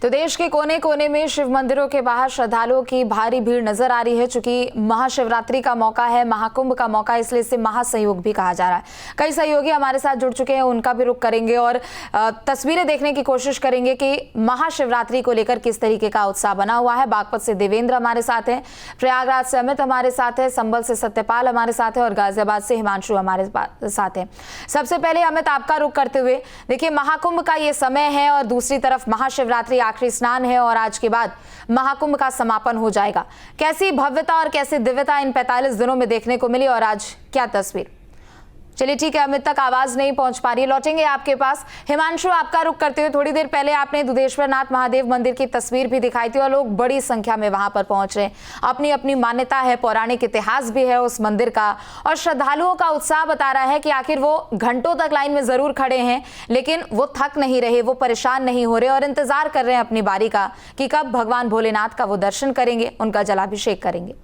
तो देश के कोने कोने में शिव मंदिरों के बाहर श्रद्धालुओं की भारी भीड़ नजर आ रही है। चूंकि महाशिवरात्रि का मौका है, महाकुंभ का मौका, इसलिए इसे महासंयोग भी कहा जा रहा है। कई सहयोगी हमारे साथ जुड़ चुके हैं, उनका भी रुख करेंगे और तस्वीरें देखने की कोशिश करेंगे कि महाशिवरात्रि को लेकर किस तरीके का उत्साह बना हुआ है। बागपत से देवेंद्र हमारे साथ हैं, प्रयागराज से अमित हमारे साथ है, संबल से सत्यपाल हमारे साथ है और गाजियाबाद से हिमांशु हमारे साथ है। सबसे पहले अमित, आपका रुख करते हुए, देखिए महाकुंभ का ये समय है और दूसरी तरफ महाशिवरात्रि आखिरी स्नान है और आज के बाद महाकुंभ का समापन हो जाएगा। कैसी भव्यता और कैसी दिव्यता इन 45 दिनों में देखने को मिली और आज क्या तस्वीर। चलिए ठीक है, अमित तक आवाज नहीं पहुंच पा रही है, लौटेंगे आपके पास। हिमांशु, आपका रुख करते हुए, थोड़ी देर पहले आपने दुधेश्वरनाथ महादेव मंदिर की तस्वीर भी दिखाई थी और लोग बड़ी संख्या में वहां पर पहुंच रहे हैं। अपनी अपनी मान्यता है, पौराणिक इतिहास भी है उस मंदिर का और श्रद्धालुओं का उत्साह बता रहा है कि आखिर वो घंटों तक लाइन में जरूर खड़े हैं, लेकिन वो थक नहीं रहे, वो परेशान नहीं हो रहे और इंतजार कर रहे हैं अपनी बारी का कि कब भगवान भोलेनाथ का वो दर्शन करेंगे, उनका जलाभिषेक करेंगे।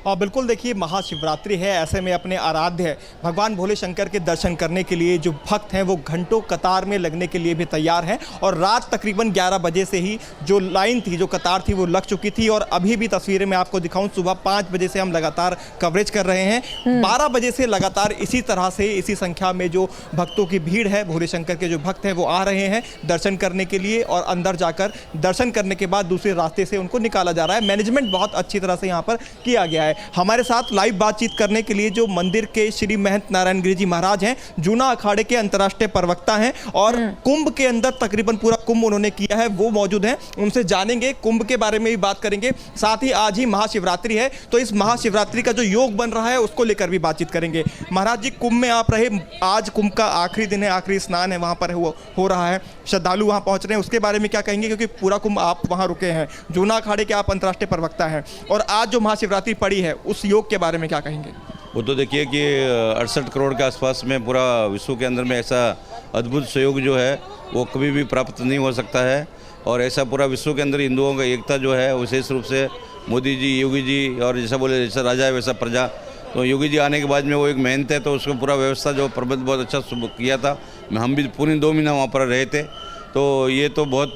और बिल्कुल देखिए, महाशिवरात्रि है, ऐसे में अपने आराध्य भगवान भोले शंकर के दर्शन करने के लिए जो भक्त हैं वो घंटों कतार में लगने के लिए भी तैयार हैं। और रात तकरीबन 11 बजे से ही जो लाइन थी, जो कतार थी, वो लग चुकी थी। और अभी भी तस्वीरें मैं आपको दिखाऊं, सुबह 5 बजे से हम लगातार कवरेज कर रहे हैं। 12 बजे से लगातार इसी तरह से, इसी संख्या में जो भक्तों की भीड़ है, भोले शंकर के जो भक्त हैं वो आ रहे हैं दर्शन करने के लिए और अंदर जाकर दर्शन करने के बाद दूसरे रास्ते से उनको निकाला जा रहा है। मैनेजमेंट बहुत अच्छी तरह से यहाँ पर किया गया है। हमारे साथ लाइव बातचीत करने के लिए जो मंदिर के श्री महंत नारायण गिरी जी महाराज हैं, जूना अखाड़े के अंतर्राष्ट्रीय प्रवक्ता हैं और कुंभ के अंदर तकरीबन पूरा कुंभ उन्होंने किया है, वो मौजूद हैं। उनसे जानेंगे, कुंभ के बारे में भी बात करेंगे, साथ ही आज ही महाशिवरात्रि है तो इस महाशिवरात्रि का जो योग बन रहा है उसको लेकर भी बातचीत करेंगे। महाराज जी, कुंभ में आप रहे, आज कुंभ का आखिरी दिन है, आखिरी स्नान है, वहां पर हो रहा है, श्रद्धालु वहां पहुंच रहे हैं, उसके बारे में क्या कहेंगे? क्योंकि पूरा कुंभ आप वहां रुके हैं, जूना अखाड़े के आप अंतर्राष्ट्रीय प्रवक्ता हैं और आज जो महाशिवरात्रि पड़ी है उस योग के बारे में क्या कहेंगे? वो तो देखिए कि 68 करोड़ के आसपास में पूरा विश्व के अंदर में ऐसा अद्भुत सहयोग जो है वो कभी भी प्राप्त नहीं हो सकता है। और ऐसा पूरा विश्व के अंदर हिंदुओं का एकता जो है, विशेष रूप से मोदी जी, योगी जी, और जैसा बोले जैसा राजा है वैसा प्रजा। तो योगी जी आने के बाद में वो एक मेहनत है, तो उसको पूरा व्यवस्था जो प्रबंध बहुत अच्छा किया था। हम भी पूरे 2 महीना वहाँ पर रहे थे, तो ये तो बहुत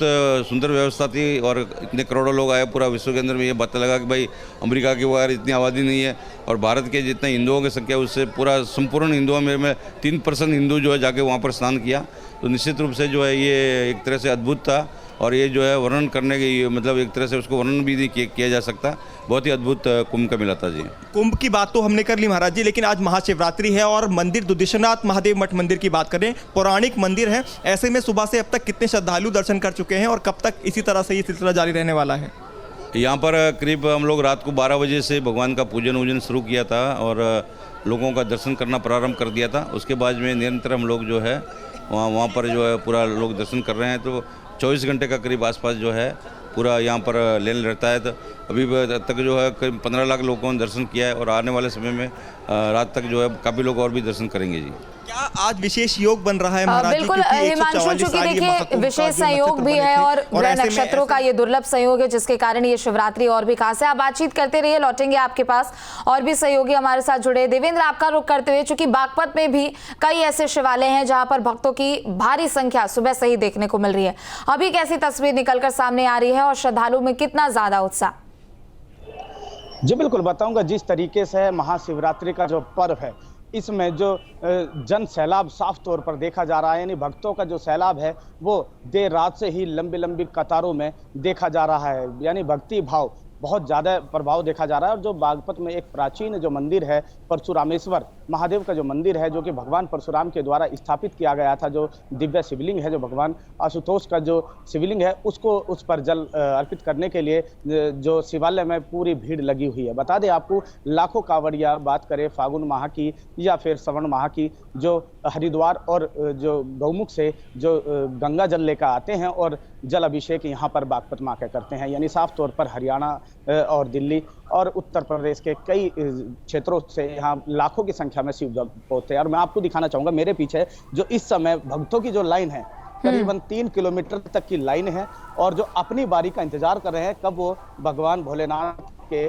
सुंदर व्यवस्था थी और इतने करोड़ों लोग आए पूरा विश्व के अंदर में। ये पता लगा कि भाई अमेरिका की वगैरह इतनी आबादी नहीं है और भारत के जितने हिंदुओं की संख्या उससे पूरा संपूर्ण हिंदुओं में 3% हिंदू जो है जाके वहाँ पर स्नान किया। तो निश्चित रूप से जो है ये एक तरह से अद्भुत था और ये जो है वर्णन करने की, मतलब एक तरह से उसको वर्णन भी नहीं किया जा सकता। बहुत ही अद्भुत कुंभ का मिला था जी। कुंभ की बात तो हमने कर ली महाराज जी, लेकिन आज महाशिवरात्रि है और मंदिर दुधेश्वरनाथ महादेव मठ मंदिर की बात करें, पौराणिक मंदिर है, ऐसे में सुबह से अब तक कितने श्रद्धालु दर्शन कर चुके हैं और कब तक इसी तरह से ये सिलसिला जारी रहने वाला है? यहाँ पर करीब हम लोग रात को 12 बजे से भगवान का पूजन वूजन शुरू किया था और लोगों का दर्शन करना प्रारंभ कर दिया था। उसके बाद में निरंतर हम लोग जो है वहाँ पर जो है पूरा लोग दर्शन कर रहे हैं। तो 24 घंटे का करीब आसपास जो है पूरा यहाँ पर लेन रहता है। तो अभी तक जो है करीब 15 लाख लोगों ने दर्शन किया है और आने वाले समय में रात तक जो है काफ़ी लोग और भी दर्शन करेंगे जी। क्या आज विशेष योग बन रहा है महाराज जी? बिल्कुल हिमांशु, चूंकि देखिए विशेष संयोग भी है और ग्रह नक्षत्रों का ये दुर्लभ संयोग है जिसके कारण ये शिवरात्रि और भी खास है। आप बातचीत करते रहिए, लौटेंगे आपके पास। और भी सहयोगी हमारे साथ जुड़े। देवेंद्र, आपका रुख करते हुए, चूंकि बागपत में भी कई ऐसे शिवालय हैं जहां पर भक्तों की भारी संख्या सुबह से ही देखने को मिल रही है, अभी कैसी तस्वीर निकलकर सामने आ रही है और श्रद्धालुओं में कितना ज्यादा उत्साह? जी बिल्कुल बताऊंगा, जिस तरीके से महाशिवरात्रि का जो पर्व है इसमें जो जन सैलाब साफ तौर पर देखा जा रहा है, यानी भक्तों का जो सैलाब है वो देर रात से ही लंबी लंबी कतारों में देखा जा रहा है। यानी भक्ति भाव बहुत ज़्यादा प्रभाव देखा जा रहा है। और जो बागपत में एक प्राचीन जो मंदिर है, परशुरामेश्वर महादेव का जो मंदिर है, जो कि भगवान परशुराम के द्वारा स्थापित किया गया था, जो दिव्य शिवलिंग है, जो भगवान आशुतोष का जो शिवलिंग है, उसको उस पर जल अर्पित करने के लिए जो शिवालय में पूरी भीड़ लगी हुई है। बता दें आपको, लाखों कांवड़िया, बात करें फागुन माह की या फिर श्रवण माह की, जो हरिद्वार और जो गौमुख से जो गंगा जल लेकर आते हैं और जल अभिषेक यहाँ पर बागपत माँ के करते हैं। यानी साफ तौर पर हरियाणा और दिल्ली और उत्तर प्रदेश के कई क्षेत्रों से यहाँ लाखों की संख्या में शिव भक्त होते हैं। और मैं आपको दिखाना चाहूँगा, मेरे पीछे जो इस समय भक्तों की जो लाइन है, करीबन 3 किलोमीटर तक की लाइन है और जो अपनी बारी का इंतजार कर रहे हैं कब वो भगवान भोलेनाथ के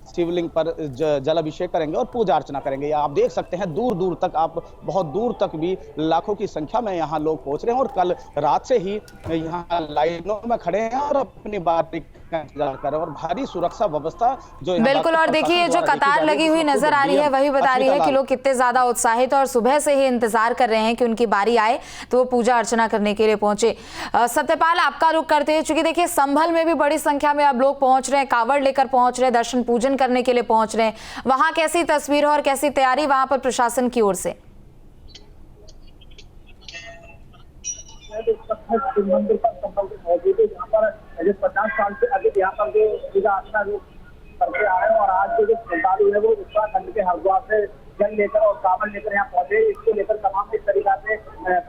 शिवलिंग पर जल अभिषेक करेंगे और पूजा अर्चना करेंगे। आप देख सकते हैं दूर दूर तक, आप बहुत दूर तक भी लाखों की संख्या में यहाँ लोग पहुंच रहे हैं और कल रात से ही यहाँ लाइनों में खड़े हैं और अपनी बारी का इंतजार कर रहे हैं और भारी सुरक्षा व्यवस्था जो बिल्कुल। और देखिए जो कतार लगी हुई नजर आ रही है वही बता रही है कि लोग कितने ज्यादा उत्साहित और सुबह से ही इंतजार कर रहे हैं कि उनकी बारी आए तो वो पूजा अर्चना करने के लिए पहुंचे। सत्यपाल, आपका रुख करते हैं, चूंकि देखिए संभल में भी बड़ी संख्या में अब लोग पहुंच रहे हैं, कावड़ लेकर पहुंच रहे हैं, दर्शन पूजन करने के लिए पहुंच रहे हैं। वहां कैसी तस्वीर है और कैसी तैयारी वहां पर प्रशासन की ओर से? मंदिर पर संभल में मौजूद है, जहाँ पर 50 साल से अधिक यहाँ पर जो पूजा अर्चना जो करते आ रहे हैं और आज जो श्रद्धालु है वो उत्तराखंड के हरिद्वार से जल लेकर और कावड़ लेकर यहाँ पहुंचे। इसको लेकर तमाम इस तरीका से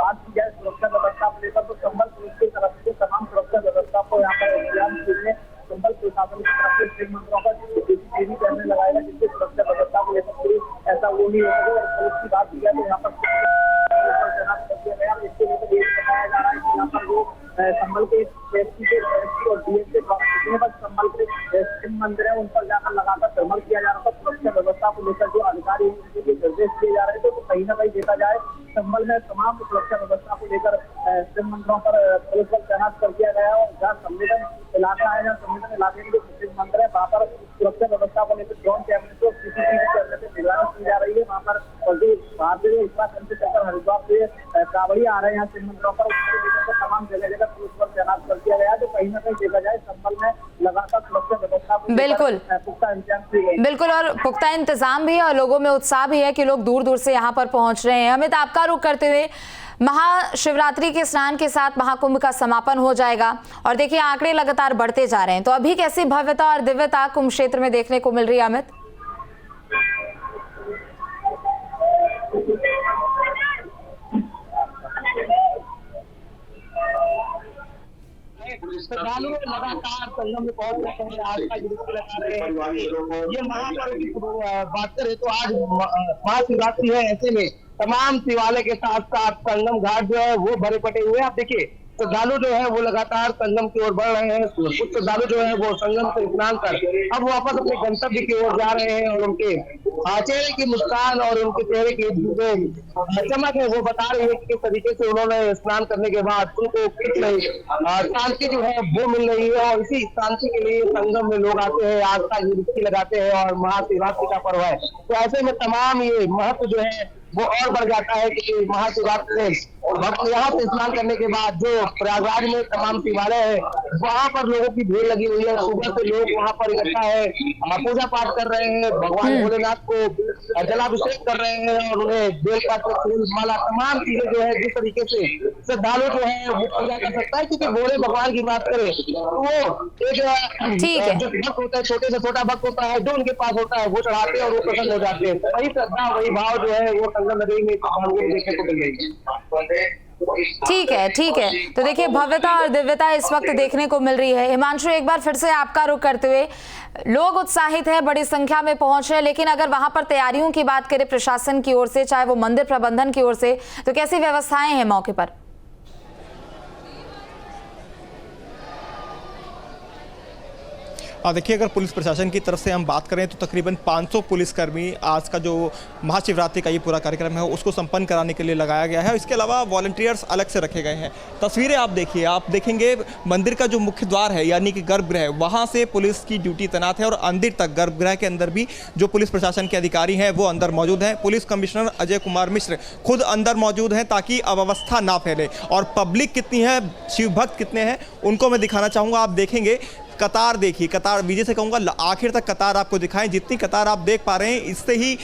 बात की जाए सुरक्षा व्यवस्था को लेकर, तो संभल पुलिस की तरफ से तमाम सुरक्षा व्यवस्था को यहाँ पर इंतजाम किए। संभल प्रशासन की तरफ से शिव मंदिरों पर सीसीटीवी कैमरे लगाए गए जिससे सुरक्षा व्यवस्था को लेकर कोई ऐसा वो नहीं होगा। पुलिस की बात की जाए तो यहाँ पर इसके लेकर ये बताया जा रहा है कि यहाँ पर जो संभल के एसपी और डीएसपी संभल के शिव मंदिर है उन पर जाकर लगातार थर्मल किया जा रहा था। सुरक्षा व्यवस्था को लेकर जो अधिकारी हैं उनके लिए निर्देश दिए जा रहे थे। तो कहीं ना कहीं देखा जाए संभल में तमाम सुरक्षा व्यवस्था को लेकर शिव मंदिरों पर पुलिस बल तैनात कर दिया गया और जहाँ संवेदन इलाका है, जहाँ संवेदन इलाके में जो शिव मंदिर है वहाँ पर सुरक्षा व्यवस्था को लेकर ड्रोन कैमरे से सीसीटीवी कैमरे से निगरानी की जा रही है। वहाँ पर भारतीय उत्तराखंड से चलकर हरिद्वार से कावड़िया आ रहे हैं यहाँ शिव मंदिरों पर, उसके लेकर तमाम जगह जगह पुलिस बल तैनात कर दिया गया है। तो कहीं ना कहीं देखा जाए संभल में लगातार सुरक्षा व्यवस्था को बिल्कुल पुख्ता इंतजाम किए गए। बिल्कुल, और पुख्ता इंतजाम भी है और लोगों में उत्साह भी है कि लोग दूर दूर से यहाँ पर पहुंच रहे हैं। अमित, आपका रुख करते हुए, महाशिवरात्रि के स्नान के साथ महाकुंभ का समापन हो जाएगा और देखिए आंकड़े लगातार बढ़ते जा रहे हैं, तो अभी कैसी भव्यता और दिव्यता कुंभ क्षेत्र में देखने को मिल रही है अमित? श्रद्धालु लगातार संगम में पहुंच रहे हैं, आज का जुलूस लगा रहे हैं। ये महापर्व की बात करें तो आज महाशिवरात्रि है, ऐसे में तमाम शिवालय के साथ साथ संगम घाट जो है वो भरे पटे हुए हैं। आप देखिए श्रद्धालु जो है वो लगातार संगम की ओर बढ़ रहे हैं। कुछ श्रद्धालु जो है वो संगम से स्नान कर अब वापस अपने गंतव्य की ओर जा रहे हैं और उनके चेहरे की मुस्कान और उनके चेहरे की चमक है वो बता रही है कि किस तरीके से उन्होंने स्नान करने के बाद उनको कितनी शांति जो है वो मिल रही है। और इसी शांति के लिए संगम में लोग आते हैं, आस्था की डुबकी लगाते हैं और महाशिवरात्रि का पर्व है। तो ऐसे में तमाम ये महत्व जो है वो और बढ़ जाता है कि महाशिवरात्रि में भक्त यहाँ से स्नान करने के बाद जो प्रयागराज में तमाम शिवालय है वहाँ पर लोगों की भीड़ लगी हुई है। सुबह से लोग वहाँ पर इकट्ठा है, पूजा पाठ कर रहे हैं, भगवान भोलेनाथ को जलाभिषेक कर रहे हैं और उन्हें बेलपत्र, फूल माला तमाम चीजें जो है जिस तरीके से श्रद्धालु जो है वो पूजा कर सकता है। क्योंकि भोले भगवान की बात करें तो वो एक जो भक्त होता है, छोटे से छोटा भक्त होता है, जो उनके पास होता है वो चढ़ाते हैं और वो प्रसन्न हो जाते हैं। वही श्रद्धा वही भाव जो है वो संगम नदी में देखने को मिल रही है। ठीक है। तो देखिए भव्यता और दिव्यता इस वक्त देखने को मिल रही है। हिमांशु, एक बार फिर से आपका रुख करते हुए, लोग उत्साहित है, बड़ी संख्या में पहुंच रहे हैं, लेकिन अगर वहां पर तैयारियों की बात करें प्रशासन की ओर से, चाहे वो मंदिर प्रबंधन की ओर से, तो कैसी व्यवस्थाएं हैं मौके पर? देखिए अगर पुलिस प्रशासन की तरफ से हम बात करें तो तकरीबन 500 पुलिसकर्मी आज का जो महाशिवरात्रि का ये पूरा कार्यक्रम है उसको संपन्न कराने के लिए लगाया गया है। इसके अलावा वॉलंटियर्स अलग से रखे गए हैं। तस्वीरें आप देखिए, आप देखेंगे मंदिर का जो मुख्य द्वार है यानी कि गर्भगृह, वहाँ से पुलिस की ड्यूटी तैनात है और अंदर तक गर्भगृह के अंदर भी जो पुलिस प्रशासन के अधिकारी हैं वो अंदर मौजूद हैं। पुलिस कमिश्नर अजय कुमार मिश्र खुद अंदर मौजूद हैं ताकि अव्यवस्था ना फैले। और पब्लिक कितनी है, शिव भक्त कितने हैं, उनको मैं दिखाना चाहूँगा। आप देखेंगे कतार, देखिए कतार, विजय से कहूँगा आखिर तक कतार आपको दिखाएं। जितनी कतार आप देख पा रहे हैं इससे ही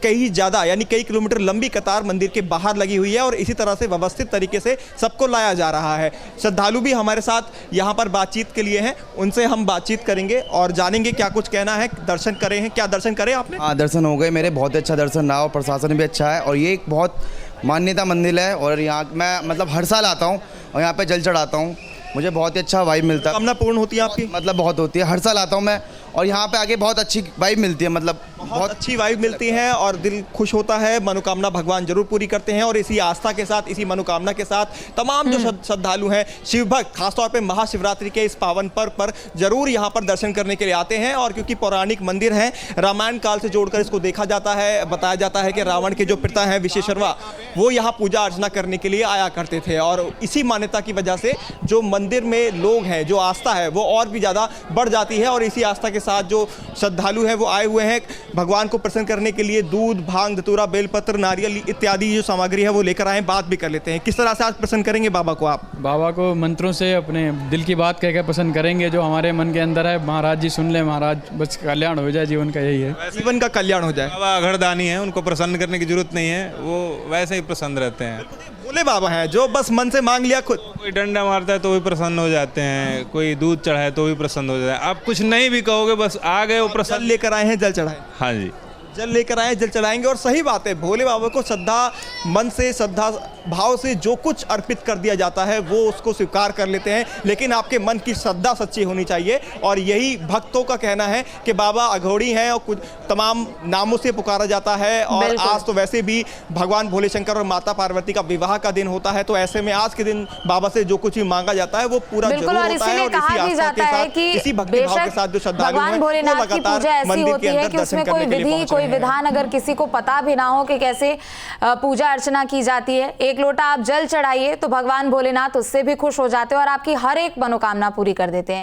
कई ज़्यादा यानी कई किलोमीटर लंबी कतार मंदिर के बाहर लगी हुई है और इसी तरह से व्यवस्थित तरीके से सबको लाया जा रहा है। श्रद्धालु भी हमारे साथ यहाँ पर बातचीत के लिए हैं, उनसे हम बातचीत करेंगे और जानेंगे क्या कुछ कहना है। दर्शन करे हैं, क्या दर्शन करे आपने? हाँ, दर्शन हो गए मेरे, बहुत अच्छा दर्शन रहा और प्रशासन भी अच्छा है और ये एक बहुत मान्यता मंदिर है और यहाँ मैं मतलब हर साल आता हूँ और यहाँ पर जल चढ़ाता हूँ। मुझे बहुत ही अच्छा वाइब मिलता है। कामना पूर्ण होती है आपकी? मतलब बहुत होती है, हर साल आता हूँ मैं और यहाँ पे आके बहुत अच्छी वाइब मिलती है, मतलब बहुत अच्छी वाइब मिलती है और दिल खुश होता है। मनोकामना भगवान जरूर पूरी करते हैं और इसी आस्था के साथ, इसी मनोकामना के साथ तमाम जो श्रद्धालु हैं, शिव भक्त, खासतौर पे महाशिवरात्रि के इस पावन पर्व पर जरूर यहाँ पर दर्शन करने के लिए आते हैं। और क्योंकि पौराणिक मंदिर है, रामायण काल से जोड़कर इसको देखा जाता है, बताया जाता है कि रावण के जो पिता हैं विशेषरवा, वो यहाँ पूजा अर्चना करने के लिए आया करते थे और इसी मान्यता की वजह से जो मंदिर में लोग हैं, जो आस्था है वो और भी ज़्यादा बढ़ जाती है। और इसी आस्था के साथ जो श्रद्धालु हैं वो आए हुए हैं भगवान को प्रसन्न करने के लिए। दूध, भांग, धतूरा, बेलपत्र, नारियल इत्यादि जो सामग्री है वो लेकर आए। बात भी कर लेते हैं, किस तरह से आज प्रसन्न करेंगे बाबा को आप? बाबा को मंत्रों से अपने दिल की बात कह के पसंद करेंगे, जो हमारे मन के अंदर है। महाराज जी सुन ले, महाराज बस कल्याण हो जाए, जीवन का यही है, जीवन का कल्याण हो जाए। बाबा अघड़दानी है, उनको प्रसन्न करने की जरूरत नहीं है, वो वैसे ही प्रसन्न रहते हैं। बोले बाबा हैं जो बस मन से मांग लिया खुद। कोई डंडा मारता है तो भी प्रसन्न हो जाते हैं, कोई दूध चढ़ाए तो भी प्रसन्न हो जाता है। आप कुछ नहीं भी कहोगे, बस आ गए वो जल प्रसन्न। लेकर आए हैं, जल चढ़ाए। हाँ जी, जल लेकर आए, जल चढ़ाएंगे। और सही बात है, भोले बाबा को श्रद्धा मन से, श्रद्धा भाव से जो कुछ अर्पित कर दिया जाता है वो उसको स्वीकार कर लेते हैं। लेकिन आपके मन की श्रद्धा सच्ची होनी चाहिए और यही भक्तों का कहना है कि बाबा अघोड़ी हैं और कुछ तमाम नामों से पुकारा जाता है। और आज तो वैसे भी भगवान भोले शंकर और माता पार्वती का विवाह का दिन होता है, तो ऐसे में आज के दिन बाबा से जो कुछ भी मांगा जाता है वो पूरा जरूर होता है। और कहा भी जाता है कि इसी भक्ति भाव के साथ जो श्रद्धालु हैं भोलेनाथ वो की पूजा ऐसी मंदिर होती के है अंदर कि उसमें दर्शन कोई करने के लिए विधि, पहुंच कोई रहे हैं। विधान अगर किसी को पता भी ना हो कि कैसे पूजा अर्चना की जाती है, एक लोटा आप जल चढ़ाइए तो भगवान भोलेनाथ उससे भी खुश हो जाते हैं और आपकी हर एक मनोकामना पूरी कर देते हैं।